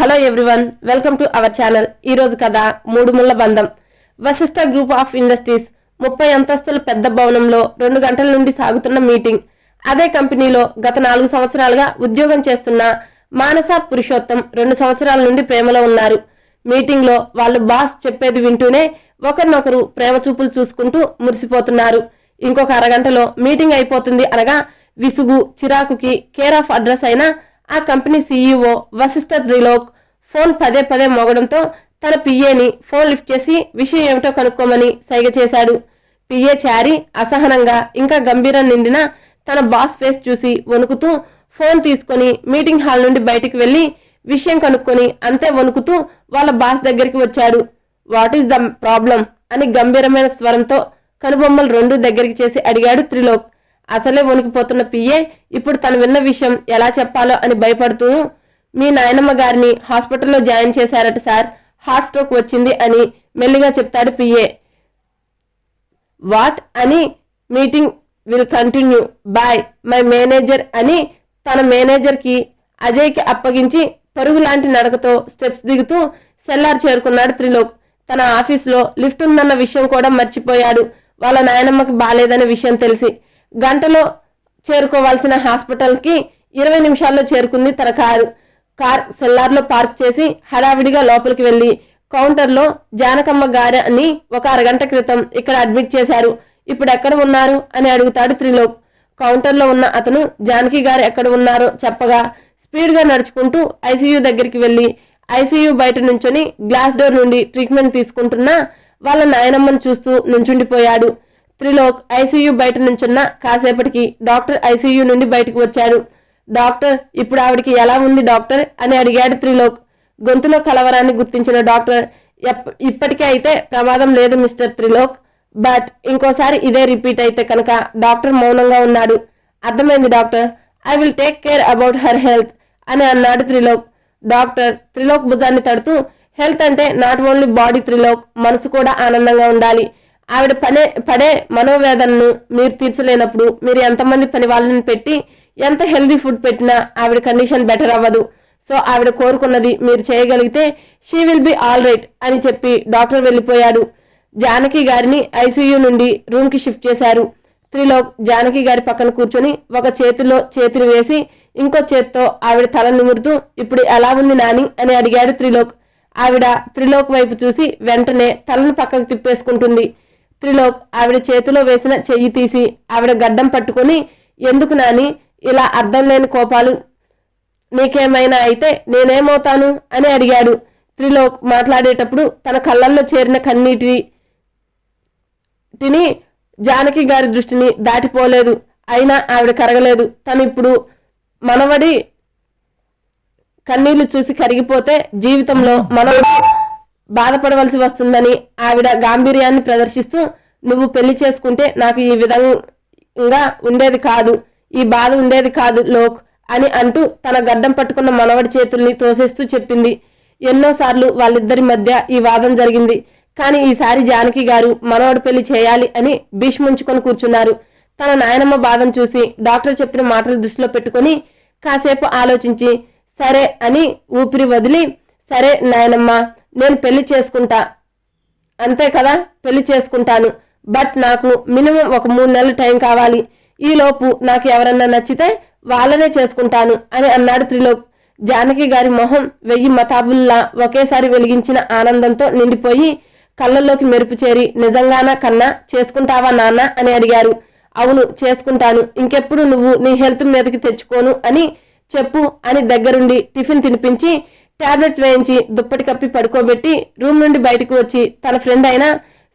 Hello everyone, welcome to our channel. ఈ రోజు కథ మూడు ముళ్ళ బంధం. వశిష్ఠ గ్రూప్ ఆఫ్ ఇండస్ట్రీస్ 30 అంతస్తుల పెద్ద భవనంలో 2 గంటల నుండి సాగుతున్న మీటింగ్. అదే కంపెనీలో గత 4 సంవత్సరాలుగా ఉద్యోగం చేస్తున్న మానస పురుషోత్తం 2 సంవత్సరాల నుండి ప్రేమలో ఉన్నారు. మీటింగ్ లో వాళ్ళు బాస్ చెప్పేది వింటూనే ఒకరినొకరు ప్రేమ చూపులు చూసుకుంటూ మురిసిపోతున్నారు. ఇంకొక అరగంటలో మీటింగ్ అయిపోతుంది అనగా విసుగు చిరాకుకి కేర్ ఆఫ్ అడ్రస్ అయిన ఆ company CEO Vashishta Trilok phone పదే పదే మోగడంతో తన పిఏని ఫోన్ లిఫ్ట్ చేసి విషయం ఏమిటో కనుక్కోమని సైగ చేశాడు. పిఏ చారి అసహనంగా ఇంకా గంభీరం నిండిన తన బాస్ ఫేస్ చూసి వణుకుతూ ఫోన్ తీసుకొని మీటింగ్ హాల్ నుండి బయటికి వెళ్లి విషయం కనుక్కొని అంతే వణుకుతూ వాళ్ళ బాస్ దగ్గరికి వచ్చాడు. వాట్ ఈస్ ద ప్రాబ్లం అని గంభీరమైన స్వరంతో కనుబొమ్మలు 2 దగ్గరికి చేసి అడిగాడు త్రిలోక్. అసలే వణికిపోతున్న పిఏ ఇప్పుడు తను విన్న విషయం ఎలా చెప్పాలో అని భయపడుతూ, మీ నాయనమ్మ గారిని హాస్పిటల్లో జాయిన్ చేశారట సార్, హార్ట్ స్ట్రోక్ వచ్చింది అని మెల్లిగా చెప్తాడు పిఏ. వాట్ అని meeting will continue by my manager అని తన మేనేజర్కి అజయ్కి అప్పగించి పరుగు లాంటి నడకతో స్టెప్స్ దిగుతూ సెల్లార్ చేరుకున్నాడు త్రిలోక్. తన ఆఫీస్లో లిఫ్ట్ ఉందన్న విషయం కూడా మర్చిపోయాడు. వాళ్ళ నాయనమ్మకి బాలేదనే విషయం తెలిసి గంటలో చేరుకోవాల్సిన హాస్పిటల్కి 20 నిమిషాల్లో చేరుకుంది తన కార్ సెల్లార్లో పార్క్ చేసి హడావిడిగా లోపలికి వెళ్లి కౌంటర్లో జానకమ్మ గారి అని ఒక అరగంట క్రితం ఇక్కడ అడ్మిట్ చేశారు, ఇప్పుడు ఎక్కడ ఉన్నారు అని అడుగుతాడు త్రిలోక్. కౌంటర్లో ఉన్న అతను జానకి గారు ఎక్కడ ఉన్నారో చెప్పగా స్పీడ్గా నడుచుకుంటూ ఐసీయూ దగ్గరికి వెళ్లి ఐసీయూ బయట నుంచొని గ్లాస్ డోర్ నుండి ట్రీట్మెంట్ తీసుకుంటున్న వాళ్ళ నాయనమ్మను చూస్తూ నుంచుండిపోయాడు. త్రిలోక్ ఐసీయూ బయట నుంచున్న కాసేపటికి డాక్టర్ ఐసీయూ నుండి బయటకు వచ్చాడు. డాక్టర్, ఇప్పుడు ఆవిడికి ఎలా ఉంది డాక్టర్ అని అడిగాడు త్రిలోక్. గొంతులో కలవరాన్ని గుర్తించిన డాక్టర్, ఇప్పటికే అయితే ప్రమాదం లేదు మిస్టర్ త్రిలోక్, బట్ ఇంకోసారి ఇదే రిపీట్ అయితే కనుక డాక్టర్ మౌనంగా ఉన్నాడు. అర్థమైంది doctor, I will take care about her health అని అన్నాడు త్రిలోక్. డాక్టర్ త్రిలోక్ భుజాన్ని తడుతూ, హెల్త్ అంటే నాట్ ఓన్లీ బాడీ త్రిలోక్, మనసు కూడా ఆనందంగా ఉండాలి. ఆవిడ పడే మనోవేదనను మీరు తీర్చలేనప్పుడు మీరు ఎంతమంది పని వాళ్ళని పెట్టి ఎంత హెల్దీ ఫుడ్ పెట్టినా ఆవిడ కండిషన్ బెటర్ అవ్వదు. సో ఆవిడ కోరుకున్నది మీరు చేయగలిగితే she will be all right అని చెప్పి డాక్టర్ వెళ్ళిపోయాడు. జానకి గారిని ఐసీయూ నుండి రూమ్కి షిఫ్ట్ చేశారు. త్రిలోక్ జానకి గారి పక్కన కూర్చొని ఒక చేతిలో చేతిని వేసి ఇంకో చేత్తో ఆవిడ తల నిమురుతూ, ఇప్పుడు ఎలా ఉంది నాని అని అడిగాడు త్రిలోక్. ఆవిడ త్రిలోక్ వైపు చూసి వెంటనే తలను పక్కకు తిప్పేసుకుంటుంది. త్రిలోక్ ఆవిడ చేతిలో వేసిన చెయ్యి తీసి ఆవిడ గడ్డం పట్టుకొని, ఎందుకు నాని ఇలా అర్థం లేని కోపాలు, నీకేమైనా అయితే నేనేమవుతాను అని అడిగాడు. త్రిలోక్ మాట్లాడేటప్పుడు తన కళ్ళల్లో చేరిన కన్నీటిని జానకి గారి దృష్టిని దాటిపోలేదు. అయినా ఆవిడ కరగలేదు. తను ఇప్పుడు మనవడి కన్నీళ్లు చూసి కరిగిపోతే జీవితంలో మనవడు బాధపడవలసి వస్తుందని ఆవిడ గాంభీర్యాన్ని ప్రదర్శిస్తూ, నువ్వు పెళ్లి చేసుకుంటే నాకు ఈ విధంగా ఉండేది కాదు, ఈ బాధ ఉండేది కాదు లోక్ అని అంటూ తన గడ్డం పట్టుకున్న మనవడి చేతుల్ని తోసేస్తూ చెప్పింది. ఎన్నోసార్లు వాళ్ళిద్దరి మధ్య ఈ వాదం జరిగింది. కానీ ఈసారి జానకి గారు మనవడి పెళ్లి చేయాలి అని భీష్ముంచుకొని కూర్చున్నారు. తన నాయనమ్మ బాధను చూసి డాక్టర్ చెప్పిన మాటలు దృష్టిలో పెట్టుకొని కాసేపు ఆలోచించి సరే అని ఊపిరి వదిలి, సరే నాయనమ్మ, నేను పెళ్లి చేసుకుంటా, అంతే కదా, పెళ్లి చేసుకుంటాను, బట్ నాకు మినిమం ఒక 3 నెలలు టైం కావాలి, ఈలోపు నాకు ఎవరన్నా నచ్చితే వాళ్ళనే చేసుకుంటాను అని అన్నాడు త్రిలోక్. జానకి గారి మొహం 1000 మతాబుల్లా ఒకేసారి వెలిగించిన ఆనందంతో నిండిపోయి కళ్ళల్లోకి మెరుపు చేరి, నిజంగానా కన్నా, చేసుకుంటావా నాన్న అని అడిగారు. అవును చేసుకుంటాను, ఇంకెప్పుడు నువ్వు నీ హెల్త్ మీదకి తెచ్చుకోను అని చెప్పు అని దగ్గరుండి టిఫిన్ తినిపించి టాబ్లెట్స్ వేయించి దుప్పటి కప్పి పడుకోబెట్టి రూమ్ నుండి బయటకు వచ్చి తన ఫ్రెండ్ అయిన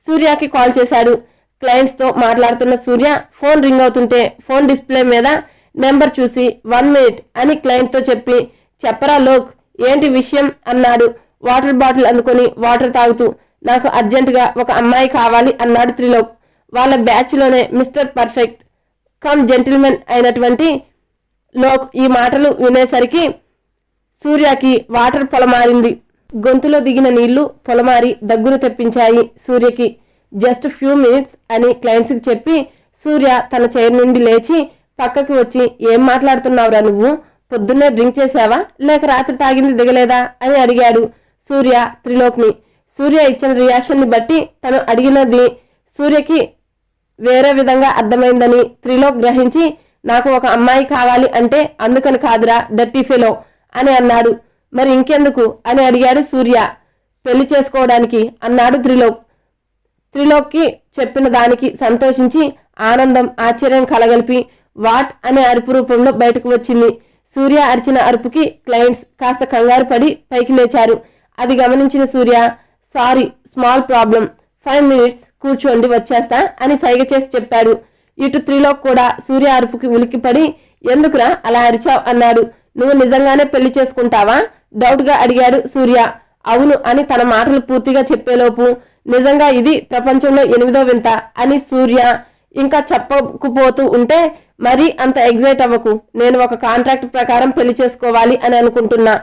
సూర్యకి కాల్ చేశాడు. క్లయింట్స్ తో మాట్లాడుతున్న సూర్య ఫోన్ రింగ్ అవుతుంటే ఫోన్ డిస్ప్లే మీద నెంబర్ చూసి 1 minute అని క్లయింట్ తో చెప్పి, చెప్పరా లోక్, ఏంటి విషయం అన్నాడు. వాటర్ బాటిల్ అందుకొని వాటర్ తాగుతూ, నాకు అర్జెంటుగా ఒక అమ్మాయి కావాలి అన్నాడు త్రిలోక్. వాళ్ళ బ్యాచ్ లోనే మిస్టర్ పర్ఫెక్ట్ కమ్ జెంటిల్మెన్ అయినటువంటి లోక్ ఈ మాటలు వినేసరికి సూర్యకి వాటర్ పొలమారింది. గొంతులో దిగిన నీళ్లు పొలమారి దగ్గును తెప్పించాయి సూర్యకి. జస్ట్ ఫ్యూ మినిట్స్ అని క్లయింట్స్కి చెప్పి సూర్య తన చైర్ నుండి లేచి పక్కకి వచ్చి, ఏం మాట్లాడుతున్నావురా నువ్వు, పొద్దున్నే డ్రింక్ చేసావా లేక రాత్రి తాగింది దిగలేదా అని అడిగాడు సూర్య త్రిలోక్ని. సూర్య ఇచ్చిన రియాక్షన్ ని బట్టి తను అడిగినది సూర్యకి వేరే విధంగా అర్థమైందని త్రిలోక్ గ్రహించి, నాకు ఒక అమ్మాయి కావాలి అంటే అందుకని కాదురా డర్టీ ఫెలో అని అన్నాడు. మరి ఇంకెందుకు అని అడిగాడు సూర్య. పెళ్లి చేసుకోవడానికి అన్నాడు త్రిలోక్. త్రిలోక్కి చెప్పిన దానికి సంతోషించి ఆనందం ఆశ్చర్యం కలగలిపి వాట్ అనే అరుపు రూపంలో బయటకు వచ్చింది. సూర్య అరిచిన అరుపుకి క్లయింట్స్ కాస్త కంగారు పడి పైకి లేచారు. అది గమనించిన సూర్య, సారీ స్మాల్ ప్రాబ్లం, 5 minutes కూర్చోండి వచ్చేస్తా అని సైగ చేసి చెప్పాడు. ఇటు త్రిలోక్ కూడా సూర్య అరుపుకి ఉలిక్కిపడి, ఎందుకురా అలా అరిచావు అన్నాడు. నువ్వు నిజంగానే పెళ్లి చేసుకుంటావా డౌట్ గా అడిగాడు సూర్య. అవును అని తన మాటలు పూర్తిగా చెప్పేలోపు, నిజంగా ఇది ప్రపంచంలో 8వ వింత అని సూర్య ఇంకా చెప్పకపోతూ ఉంటే, మరీ అంత ఎగ్జైట్ అవ్వకు, నేను ఒక కాంట్రాక్ట్ ప్రకారం పెళ్లి చేసుకోవాలి అని అనుకుంటున్నా,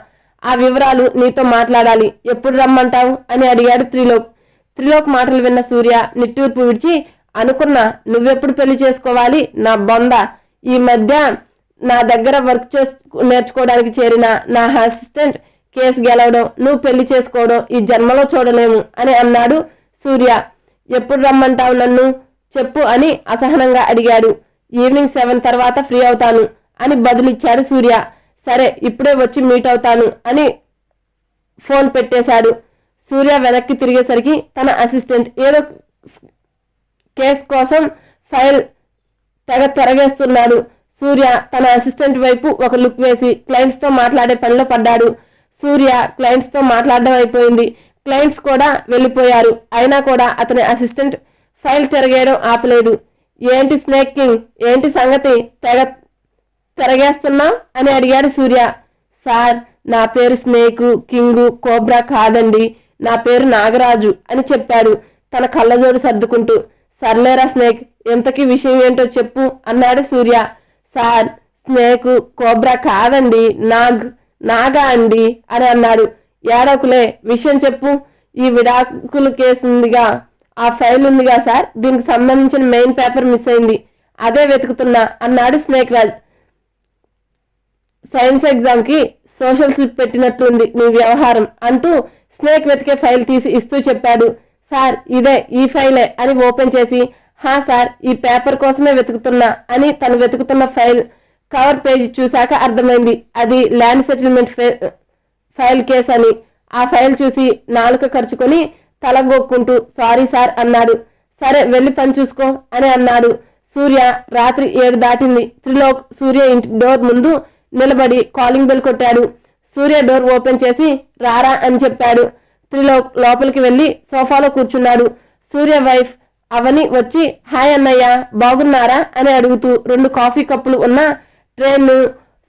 ఆ వివరాలు నీతో మాట్లాడాలి, ఎప్పుడు రమ్మంటావు అని అడిగాడు త్రిలోక్. త్రిలోక్ మాటలు విన్న సూర్య నిట్టూర్పు విడిచి, అనుకున్నా నువ్వెప్పుడు పెళ్లి చేసుకోవాలి నా బొంద, ఈ మధ్య నా దగ్గర వర్క్ నేర్చుకోవడానికి చేరిన నా అసిస్టెంట్ కేసు గెలవడం, నువ్వు పెళ్లి చేసుకోవడం ఈ జన్మలో చూడలేము అని అన్నాడు సూర్య. ఎప్పుడు రమ్మంటావు నన్ను చెప్పు అని అసహనంగా అడిగాడు. ఈవినింగ్ 7 తర్వాత ఫ్రీ అవుతాను అని బదులిచ్చాడు సూర్య. సరే ఇప్పుడే వచ్చి మీట్ అవుతాను అని ఫోన్ పెట్టేశాడు. సూర్య వెనక్కి తిరిగేసరికి తన అసిస్టెంట్ ఏదో కేసు కోసం ఫైల్ తెరగేస్తున్నాడు. సూర్య తన అసిస్టెంట్ వైపు ఒక లుక్ వేసి క్లయింట్స్ తో మాట్లాడే పనిలో పడ్డాడు. సూర్య క్లయింట్స్ తో మాట్లాడడం అయిపోయింది. క్లయింట్స్ కూడా వెళ్ళిపోయారు. అయినా కూడా అతని అసిస్టెంట్ ఫైల్ తిరగేయడం ఆపలేదు. ఏంటి స్నేక్ కింగ్, ఏంటి సంగతి, తిరగేస్తున్నావు అని అడిగాడు సూర్య. సార్ నా పేరు స్నేకు కింగు కోబ్రా కాదండి, నా పేరు నాగరాజు అని చెప్పాడు తన కళ్ళజోడు సర్దుకుంటూ. సర్లేరా స్నేక్, ఎంతకీ విషయం ఏంటో చెప్పు అన్నాడు సూర్య. సార్ స్నేకు కోబ్రా కాదండి, నాగా అండి అని అన్నాడు. ఏడోకులే, విషయం చెప్పు. ఈ విడాకుల కేసు ఉందిగా, ఆ ఫైల్ ఉందిగా సార్, దీనికి సంబంధించిన మెయిన్ పేపర్ మిస్ అయింది, అదే వెతుకుతున్నా అన్నాడు స్నేక్ రాజ్. సైన్స్ ఎగ్జామ్ కి సోషల్ స్లిప్ పెట్టినట్లుంది నీ వ్యవహారం అంటూ స్నేక్ వెతికే ఫైల్ తీసి ఇస్తూ చెప్పాడు. సార్ ఇదే, ఈ ఫైలే అని ఓపెన్ చేసి, హా సార్ ఈ పేపర్ కోసమే వెతుకుతున్నా అని తను వెతుకుతున్న ఫైల్ కవర్ పేజీ చూశాక అర్థమైంది అది ల్యాండ్ సెటిల్మెంట్ ఫైల్ కేస్ అని. ఆ ఫైల్ చూసి నాలుక ఖర్చుకొని తలగొక్కుంటూ సారీ సార్ అన్నాడు. సరే వెళ్ళి పని చూసుకో అని అన్నాడు సూర్య. రాత్రి 7 దాటింది. త్రిలోక్ సూర్య ఇంటి డోర్ ముందు నిలబడి కాలింగ్ బెల్ కొట్టాడు. సూర్య డోర్ ఓపెన్ చేసి రారా అని చెప్పాడు. త్రిలోక్ లోపలికి వెళ్లి సోఫాలో కూర్చున్నాడు. సూర్య వైఫ్ అవని వచ్చి హాయ్ అన్నయ్య బాగున్నారా అని అడుగుతూ 2 కాఫీ కప్పులు ఉన్న ట్రేను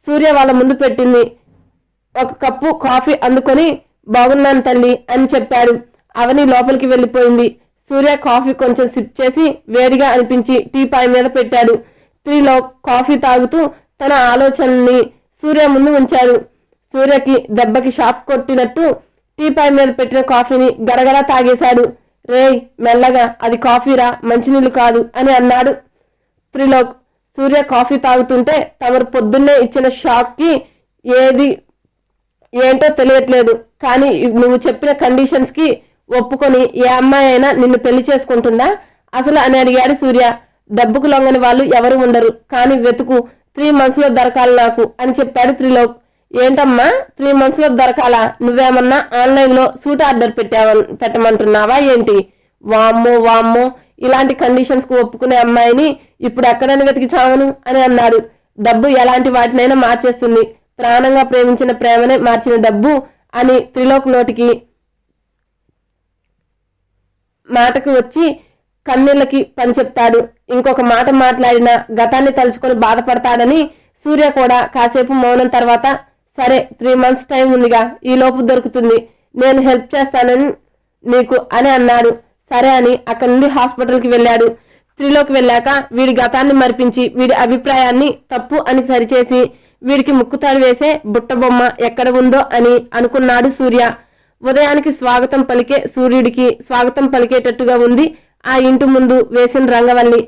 సూర్య వాళ్ళ ముందు పెట్టింది. ఒక కప్పు కాఫీ అందుకొని బాగున్నాను తల్లి అని చెప్పాడు. అవని లోపలికి వెళ్ళిపోయింది. సూర్య కాఫీ కొంచెం సిప్ చేసి వేడిగా అనిపించి టీపాయ్ మీద పెట్టాడు. త్రిలోక్ కాఫీ తాగుతూ తన ఆలోచనల్ని సూర్య ముందు ఉంచాడు. సూర్యకి దెబ్బకి షాక్ కొట్టినట్టు టీపాయ్ మీద పెట్టిన కాఫీని గడగడ తాగేశాడు. రేయ్ మెల్లగా, అది కాఫీరా మంచినీళ్ళు కాదు అని అన్నాడు త్రిలోక్. సూర్య కాఫీ తాగుతుంటే తమరు పొద్దున్నే ఇచ్చిన షాక్ కి ఏంటో తెలియట్లేదు, కానీ నువ్వు చెప్పిన కండిషన్స్ కి ఒప్పుకొని ఏ అమ్మాయి అయినా నిన్ను పెళ్లి చేసుకుంటుందా అసలు అని అడిగాడు సూర్య. డబ్బుకు లొంగని వాళ్ళు ఎవరు ఉండరు, కానీ వెతుకు, 3 months లో దొరకాలి నాకు అని చెప్పాడు త్రిలోక్. ఏంటమ్మా 3 months లో దొరకాలా? నువ్వేమన్నా ఆన్లైన్ లో సూట్ ఆర్డర్ పెట్టమంటున్నావా ఏంటి? వామ్మో, ఇలాంటి కండిషన్స్ కు ఒప్పుకునే అమ్మాయిని ఇప్పుడు ఎక్కడైనా వెతికి చావను అని అన్నాడు. డబ్బు ఎలాంటి వాటినైనా మార్చేస్తుంది, ప్రాణంగా ప్రేమించిన ప్రేమనే మార్చిన డబ్బు అని త్రిలోక్ నోటికి మాటకు వచ్చి కన్నీళ్ళకి పని చెప్తాడు. ఇంకొక మాట మాట్లాడినా గతాన్ని తలుచుకొని బాధపడతాడని సూర్య కూడా కాసేపు మౌనం తర్వాత, సరే 3 months టైం ఉందిగా, ఈ లోపు దొరుకుతుంది, నేను హెల్ప్ చేస్తానని నీకు అని అన్నాడు. సరే అని అక్కడి నుండి హాస్పిటల్కి వెళ్ళాడు. త్రిలోక్ వెళ్ళాక వీడి గతాన్ని మరిపించి వీడి అభిప్రాయాన్ని తప్పు అని సరిచేసి వీడికి ముక్కుతాడు వేసే బుట్టబొమ్మ ఎక్కడ ఉందో అని అనుకున్నాడు సూర్య. ఉదయానికి స్వాగతం పలికే సూర్యుడికి స్వాగతం పలికేటట్టుగా ఉంది ఆ ఇంటి ముందు వేసిన రంగవల్లి.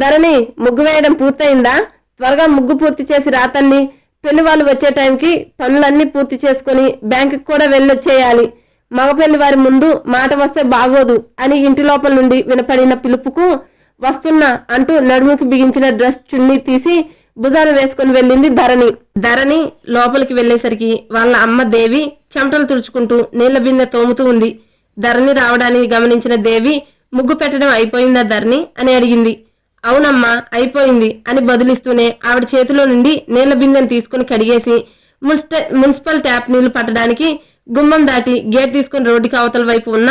ధరణి ముగ్గు వేయడం పూర్తయిందా? త్వరగా ముగ్గు పూర్తి చేసి రాతల్లి, పెళ్లి వాళ్ళు వచ్చే టైంకి పనులన్నీ పూర్తి చేసుకుని బ్యాంకుకి కూడా వెళ్ళొచ్చేయాలి. మగ పెళ్లి వారి ముందు మాట వస్తే బాగోదు అని ఇంటి లోపల నుండి వినపడిన పిలుపుకు వస్తున్నా అంటూ నడుముకి బిగించిన డ్రెస్ చున్నీ తీసి భుజాన వేసుకుని వెళ్ళింది ధరణి లోపలికి వెళ్లేసరికి వాళ్ళ అమ్మ దేవి చెమటలు తుడుచుకుంటూ నీళ్ల బిందె తోముతూ ఉంది. ధరణి రావడాన్ని గమనించిన దేవి ముగ్గు పెట్టడం అయిపోయిందా ధరణి అని అడిగింది. అవునమ్మా అయిపోయింది అని బదులిస్తూనే ఆవిడ చేతిలో నుండి నీళ్ల బిందెను తీసుకుని కడిగేసి మున్సిపల్ ట్యాప్ నీళ్లు పట్టడానికి గుమ్మం దాటి గేట్ తీసుకుని రోడ్డుకి అవతల వైపు ఉన్న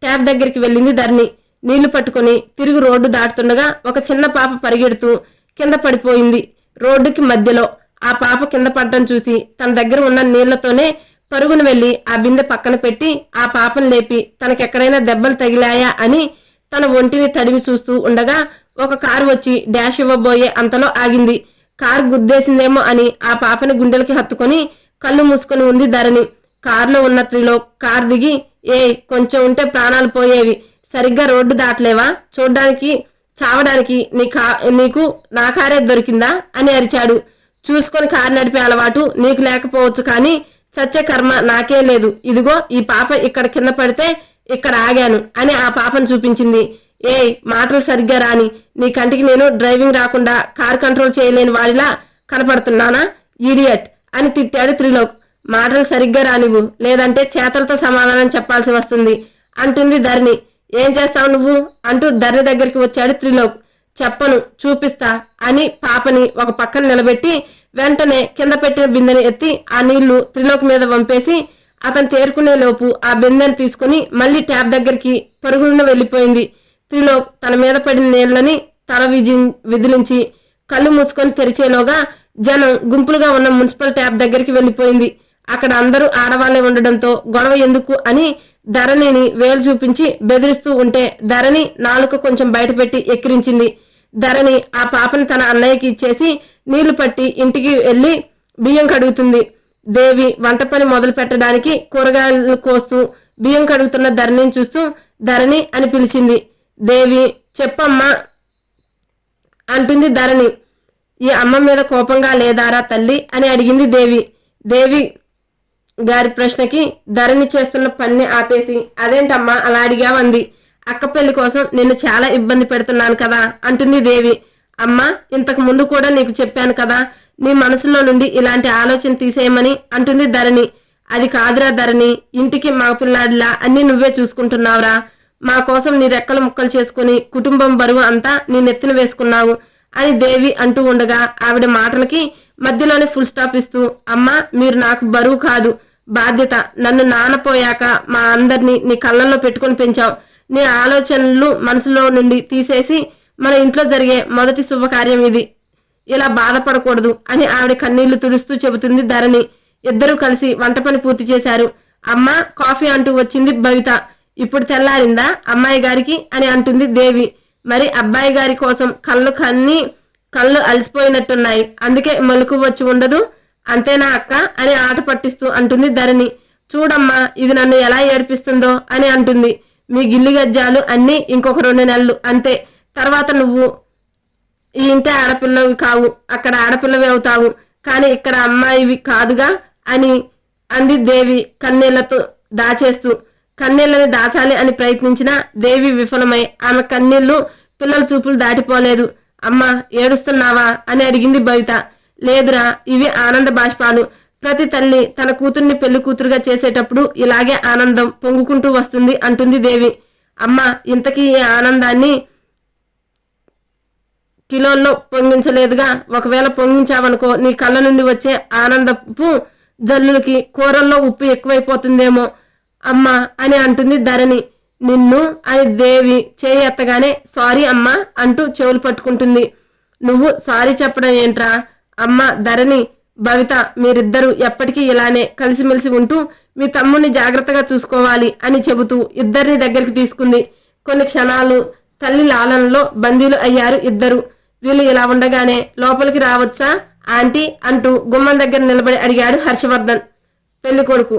ట్యాప్ దగ్గరికి వెళ్ళింది ధరణి. నీళ్లు పట్టుకుని తిరుగు రోడ్డు దాటుతుండగా ఒక చిన్న పాప పరిగెడుతూ కింద పడిపోయింది. రోడ్డుకి మధ్యలో ఆ పాప కింద పడటం చూసి తన దగ్గర ఉన్న నీళ్లతోనే పరుగును వెళ్లి ఆ బిందె పక్కన పెట్టి ఆ పాపను లేపి తనకెక్కడైనా దెబ్బలు తగిలాయా అని తన ఒంటిని తడిమి చూస్తూ ఉండగా ఒక కారు వచ్చి డాష్ ఇవ్వబోయే అంతలో ఆగింది. కారు గుద్దేసిందేమో అని ఆ పాపని గుండెలకి హత్తుకొని కళ్ళు మూసుకొని ఉంది ధరణి. కారులో ఉన్న త్రిలోక్ కారు దిగి కొంచెం ఉంటే ప్రాణాలు పోయేవి, సరిగ్గా రోడ్డు దాటలేవా, చూడ్డానికి చావడానికి నీకు నా కారే దొరికిందా అని అరిచాడు. చూసుకొని కారు నడిపే అలవాటు నీకు లేకపోవచ్చు కానీ చచ్చే కర్మ నాకే లేదు. ఇదిగో ఈ పాప ఇక్కడ కింద పడితే ఇక్కడ ఆగాను అని ఆ పాపను చూపించింది. మాటలు సరిగ్గా రాని, నీ కంటికి నేను డ్రైవింగ్ రాకుండా కార్ కంట్రోల్ చేయలేని వాడిలా కనపడుతున్నానా ఈడియట్ అని తిట్టాడు త్రిలోక్. మాటలు సరిగ్గా రానివ్వు, లేదంటే చేతలతో సమాధానం చెప్పాల్సి వస్తుంది అంటుంది ధరణి. ఏం చేస్తావు నువ్వు అంటూ ధరణి దగ్గరికి వచ్చాడు త్రిలోక్. చెప్పను, చూపిస్తా అని పాపని ఒక పక్కన నిలబెట్టి వెంటనే కింద పెట్టిన బిందెని ఎత్తి ఆ నీళ్లు త్రిలోక్ మీద వంపేసి అతను తేరుకునే లోపు ఆ బిందెని తీసుకుని మళ్ళీ ట్యాప్ దగ్గరికి పరుగున వెళ్ళిపోయింది. త్రిలోక్ తన మీద పడిన నీళ్లని తల విదిలించి కళ్ళు మూసుకొని తెరిచేలోగా జనం గుంపులుగా ఉన్న మున్సిపల్ ట్యాప్ దగ్గరికి వెళ్ళిపోయింది. అక్కడ అందరూ ఆడవాళ్లే ఉండడంతో గొడవ ఎందుకు అని ధరణిని వేలు చూపించి బెదిరిస్తూ ఉంటే ధరణి నాలుక కొంచెం బయటపెట్టి ఎక్కిరించింది. ధరణి ఆ పాపని తన అన్నయ్యకి ఇచ్చేసి నీళ్లు పట్టి ఇంటికి వెళ్లి బియ్యం కడుగుతుంది. దేవి వంట పని మొదలు పెట్టడానికి కూరగాయలు కోస్తూ బియ్యం కడుగుతున్న ధరణిని చూస్తూ ధరణి అని పిలిచింది. దేవి చెప్పమ్మా అంటుంది ధరణి. ఈ అమ్మ మీద కోపంగా లేదారా తల్లి అని అడిగింది దేవి. దేవి గారి ప్రశ్నకి ధరణి చేస్తున్న పనిని ఆపేసి అదేంటమ్మా అలా అడిగావంది. అక్క పెళ్లి కోసం నిన్ను చాలా ఇబ్బంది పెడుతున్నాను కదా అంటుంది దేవి. అమ్మా ఇంతకు ముందు కూడా నీకు చెప్పాను కదా నీ మనసులో నుండి ఇలాంటి ఆలోచన తీసేయమని అంటుంది ధరణి. అది కాదురా ధరణి, ఇంటికి మగపిల్లాడిలా అన్ని నువ్వే చూసుకుంటున్నావురా. మా కోసం నీ రెక్కలు ముక్కలు చేసుకుని కుటుంబం బరువు అంతా నీ నెత్తిన వేసుకున్నావు అని దేవి అంటూ ఉండగా ఆవిడ మాటలకి మధ్యలోనే ఫుల్ స్టాప్ ఇస్తూ అమ్మా మీరు నాకు బరువు కాదు బాధ్యత. నన్ను నానపోయాక మా అందరినీ నీ కళ్ళల్లో పెట్టుకుని పెంచావు. నీ ఆలోచనలు మనసులో నుండి తీసేసి మన ఇంట్లో జరిగే మొదటి శుభకార్యం ఇది. ఇలా బాధపడకూడదు అని ఆవిడ కన్నీళ్లు తుడుస్తూ చెబుతుంది ధరణి. ఇద్దరూ కలిసి వంట పని పూర్తి చేశారు. అమ్మ కాఫీ అంటూ వచ్చింది భవిత. ఇప్పుడు తెల్లారిందా అమ్మాయి గారికి అని అంటుంది దేవి. మరి అబ్బాయి గారి కోసం కళ్ళు అలసిపోయినట్టున్నాయి, అందుకే మెలకు వచ్చి ఉండదు అంతేనా అక్క అని ఆట పట్టిస్తూ అంటుంది ధరణి. చూడమ్మా ఇది నన్ను ఎలా ఏడిపిస్తుందో అని అంటుంది. మీ గిల్లి గజ్జాలు అన్నీ ఇంకొక 2 నెలలు అంతే, తర్వాత నువ్వు ఈ ఇంటి ఆడపిల్లవి కావు, అక్కడ ఆడపిల్లవి అవుతావు, కానీ ఇక్కడ అమ్మాయివి కాదుగా అని అంది దేవి కన్నీళ్లతో దాచేస్తూ. కన్నీళ్లని దాచాలి అని ప్రయత్నించిన దేవి విఫలమై ఆమె కన్నీళ్లు పిల్లల చూపులు దాటిపోలేదు. అమ్మా ఏడుస్తున్నావా అని అడిగింది భవిత. లేదురా, ఇవి ఆనంద బాష్పాలు. ప్రతి తల్లి తన కూతుర్ని పెళ్లి కూతురుగా చేసేటప్పుడు ఇలాగే ఆనందం పొంగుకుంటూ వస్తుంది అంటుంది దేవి. అమ్మా ఇంతకీ ఈ ఆనందాన్ని కిలోల్లో పొంగించలేదుగా, ఒకవేళ పొంగించావనుకో నీ కళ్ళ నుండి వచ్చే ఆనందపు జల్లులకి కూరల్లో ఉప్పు ఎక్కువైపోతుందేమో అమ్మా అని అంటుంది ధరణి. నిన్ను అని దేవి చేయి ఎత్తగానే సారీ అమ్మా అంటూ చెవులు పట్టుకుంటుంది. నువ్వు సారీ చెప్పడం ఏంట్రా అమ్మ ధరణి, భవిత మీరిద్దరూ ఎప్పటికీ ఇలానే కలిసిమెలిసి ఉంటూ మీ తమ్ముడిని జాగ్రత్తగా చూసుకోవాలి అని చెబుతూ ఇద్దరిని దగ్గరికి తీసుకుంది. కొన్ని క్షణాలు తల్లి లాలనలో బందీలు అయ్యారు ఇద్దరు. వీళ్ళు ఇలా ఉండగానే లోపలికి రావచ్చా ఆంటీ అంటూ గుమ్మం దగ్గర నిలబడి అడిగాడు హర్షవర్ధన్ పెళ్లి కొడుకు.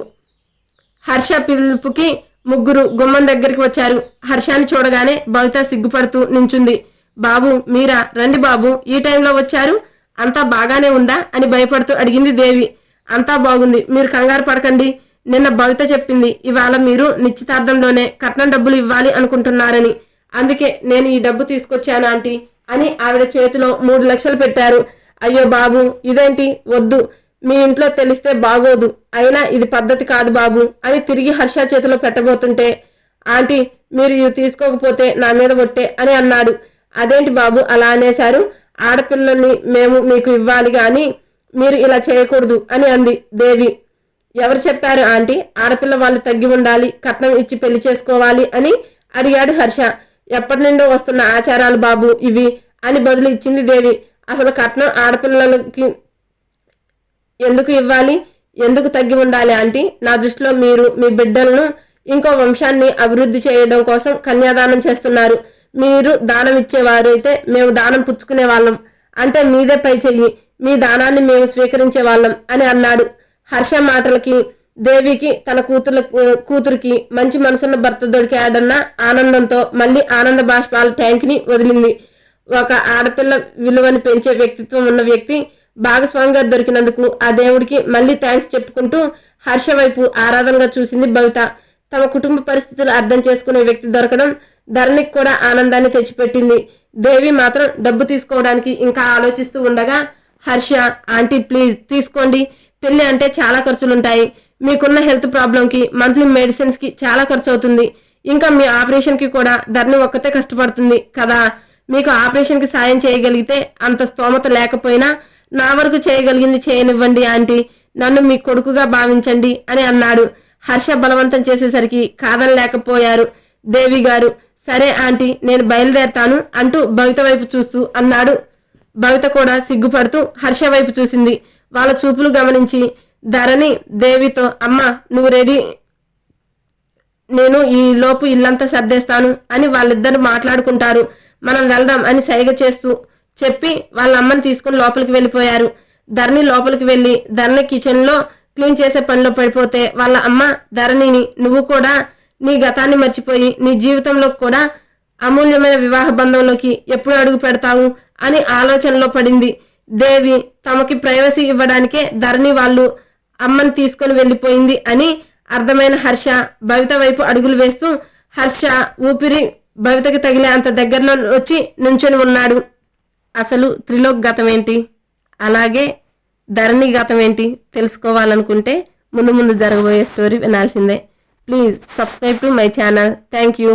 హర్ష పిలుపుకి ముగ్గురు గుమ్మం దగ్గరికి వచ్చారు. హర్షాన్ని చూడగానే భవిత సిగ్గుపడుతూ నించుంది. బాబు మీరా, రండి బాబు, ఈ టైంలో వచ్చారు అంతా బాగానే ఉందా అని భయపడుతూ అడిగింది దేవి. అంతా బాగుంది, మీరు కంగారు పడకండి. నిన్న భవిత చెప్పింది ఇవాళ మీరు నిశ్చితార్థంలోనే కట్నం డబ్బులు ఇవ్వాలి అనుకుంటున్నారని. అందుకే నేను ఈ డబ్బు తీసుకొచ్చాను ఆంటీ అని ఆవిడ చేతిలో 3 లక్షలు పెట్టారు. అయ్యో బాబు, ఇదేంటి? వద్దు, మీ ఇంట్లో తెలిస్తే బాగోదు. అయినా ఇది పద్ధతి కాదు బాబు అని తిరిగి హర్ష చేతిలో పెట్టబోతుంటే, ఆంటీ మీరు ఇవి తీసుకోకపోతే నా మీద ఒట్టే అని అన్నాడు. అదేంటి బాబు అలా అనేశారు? ఆడపిల్లల్ని మేము మీకు ఇవ్వాలి గాని మీరు ఇలా చేయకూడదు అని అంది దేవి. ఎవరు చెప్పారు ఆంటీ ఆడపిల్ల వాళ్ళు తగ్గి ఉండాలి, కట్నం ఇచ్చి పెళ్లి చేసుకోవాలి అని అడిగాడు హర్ష. ఎప్పటి నుండో వస్తున్న ఆచారాలు బాబు ఇవి అని బదులు ఇచ్చింది దేవి. అసలు కట్నం ఆడపిల్లలకి ఎందుకు ఇవ్వాలి, ఎందుకు తగ్గి ఉండాలి ఆంటీ? నా దృష్టిలో మీరు మీ బిడ్డలను ఇంకో వంశాన్ని అభివృద్ధి చేయడం కోసం కన్యాదానం చేస్తున్నారు. మీరు దానం ఇచ్చేవారు అయితే మేము దానం పుచ్చుకునే వాళ్ళం. అంటే మీదే పై చెయ్యి, మీ దానాన్ని మేము స్వీకరించే వాళ్ళం అని అన్నాడు. హర్ష మాటలకి దేవికి తన కూతురికి మంచి మనసున్న భర్త దొరికాడన్న ఆనందంతో మళ్ళీ ఆనంద బాష్పాల ట్యాంక్ని వదిలింది. ఒక ఆడపిల్ల విలువని పెంచే వ్యక్తిత్వం ఉన్న వ్యక్తి భాగస్వామిగా దొరికినందుకు ఆ దేవుడికి మళ్ళీ థ్యాంక్స్ చెప్పుకుంటూ హర్ష వైపు ఆరాధనగా చూసింది భవిత. తమ కుటుంబ పరిస్థితులు అర్థం చేసుకునే వ్యక్తి దొరకడం ధరణికి కూడా ఆనందాన్ని తెచ్చిపెట్టింది. దేవి మాత్రం డబ్బు తీసుకోవడానికి ఇంకా ఆలోచిస్తూ ఉండగా హర్ష, ఆంటీ ప్లీజ్ తీసుకోండి, పెళ్లి అంటే చాలా ఖర్చులుంటాయి. మీకున్న హెల్త్ ప్రాబ్లంకి మంత్లీ మెడిసిన్స్కి చాలా ఖర్చు అవుతుంది. ఇంకా మీ ఆపరేషన్కి కూడా ధరణి ఒక్కతే కష్టపడుతుంది కదా. మీకు ఆపరేషన్కి సాయం చేయగలిగితే అంత స్తోమత లేకపోయినా నా వరకు చేయగలిగింది చేయనివ్వండి ఆంటీ, నన్ను మీ కొడుకుగా భావించండి అని అన్నాడు. హర్ష బలవంతం చేసేసరికి కాదనలేకపోయారు దేవి గారు. సరే ఆంటీ నేను బయలుదేరతాను అంటూ భవిత వైపు చూస్తూ అన్నాడు. భవిత కూడా సిగ్గుపడుతూ హర్ష వైపు చూసింది. వాళ్ళ చూపులు గమనించి ధరణి దేవితో, అమ్మ నువ్వు రెడీ, నేను ఈ లోపు ఇల్లంతా సర్దేస్తాను అని వాళ్ళిద్దరు మాట్లాడుకుంటారు, మనం వెళ్దాం అని సైగ చేస్తూ చెప్పి వాళ్ళ అమ్మని తీసుకుని లోపలికి వెళ్ళిపోయారు. ధరణి లోపలికి వెళ్ళి ధరణి కిచెన్లో క్లీన్ చేసే పనిలో పడిపోతే వాళ్ళ అమ్మ ధరణిని, నువ్వు కూడా నీ గతాన్ని మర్చిపోయి నీ జీవితంలో కూడా అమూల్యమైన వివాహ బంధంలోకి ఎప్పుడు అడుగు పెడతావు అని ఆలోచనలో పడింది. దేవి తమకి ప్రైవసీ ఇవ్వడానికే ధరణి వాళ్ళు అమ్మని తీసుకొని వెళ్ళిపోయింది అని అర్థమైన హర్ష భవిత వైపు అడుగులు వేస్తూ హర్ష ఊపిరి భవితకి తగిలే అంత దగ్గరలో వచ్చి నుంచొని ఉన్నాడు. అసలు త్రిలోక్ గతం ఏంటి, అలాగే ధరణి గతం ఏంటి తెలుసుకోవాలనుకుంటే ముందు జరగబోయే స్టోరీ వినాల్సిందే. Please subscribe to my channel. Thank you.